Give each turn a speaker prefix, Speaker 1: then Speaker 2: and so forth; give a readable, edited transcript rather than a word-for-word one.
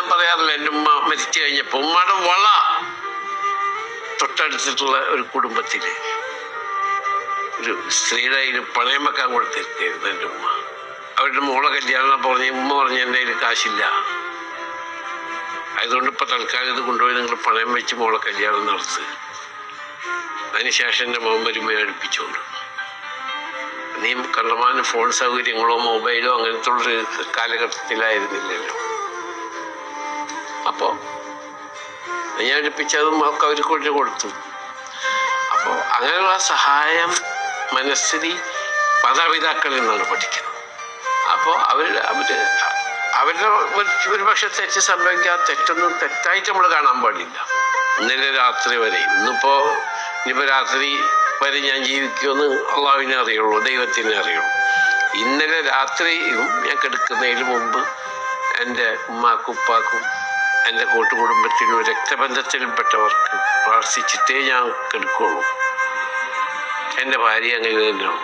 Speaker 1: ഞാൻ പറയാറില്ല, എൻ്റെ ഉമ്മ മരിച്ചു കഴിഞ്ഞപ്പോൾ ഉമ്മയുടെ വള തൊട്ടടുത്തിട്ടുള്ള ഒരു കുടുംബത്തിൽ ഒരു സ്ത്രീയുടെ കയ്യിൽ പണയം വെക്കാൻ കൊടുത്തിരിക്കുകയായിരുന്നു എൻ്റെ ഉമ്മ. അവരുടെ മോളെ കല്യാണം പറഞ്ഞ് ഉമ്മ പറഞ്ഞ് എൻ്റെ കയ്യിൽ കാശില്ല, അതുകൊണ്ട് ഇപ്പം തൽക്കാലം ഇത് കൊണ്ടുപോയി നിങ്ങൾ പണയം വെച്ച് മോളെ കല്യാണം നടത്തുക. അതിനുശേഷം എൻ്റെ മോൻ വരുമ്പോൾ അടുപ്പിച്ചുകൊണ്ട് നീ കണ്ടമാനം ഫോൺ സൗകര്യങ്ങളോ മൊബൈലോ അങ്ങനത്തെ ഉള്ളൊരു കാലഘട്ടത്തിലായിരുന്നില്ലല്ലോ. അപ്പോൾ ഞാൻ അടുപ്പിച്ചതും ഒക്കെ അവർക്ക് കൊണ്ട് കൊടുത്തു. അപ്പോൾ അങ്ങനെയുള്ള സഹായം മനസ്സിൽ മാതാപിതാക്കളിൽ നിന്നാണ് പഠിക്കുന്നത്. അപ്പോൾ അവരുടെ ഒരു പക്ഷെ തെറ്റ് സംഭവിക്കുക, തെറ്റൊന്നും തെറ്റായിട്ട് നമ്മൾ കാണാൻ പാടില്ല. ഇന്നലെ രാത്രി വരെ, ഇനിയിപ്പോൾ രാത്രി വരെ ഞാൻ ജീവിക്കുമെന്ന് അള്ളാഹുവിനെ അറിയുള്ളൂ, ദൈവത്തിനെ അറിയുള്ളൂ. ഇന്നലെ രാത്രിയും ഞാൻ കിടക്കുന്നതിന് മുമ്പ് എൻ്റെ ഉമ്മാക്കും ഉപ്പാക്കും എൻ്റെ കൂട്ടുകുടുംബത്തിനും രക്തബന്ധത്തിൽപ്പെട്ടവർക്ക് പ്രാർത്ഥിച്ചിട്ടേ ഞാൻ കിടക്കുകയുള്ളൂ. എൻ്റെ ഭാര്യ അങ്ങനെ തന്നെയാണ്.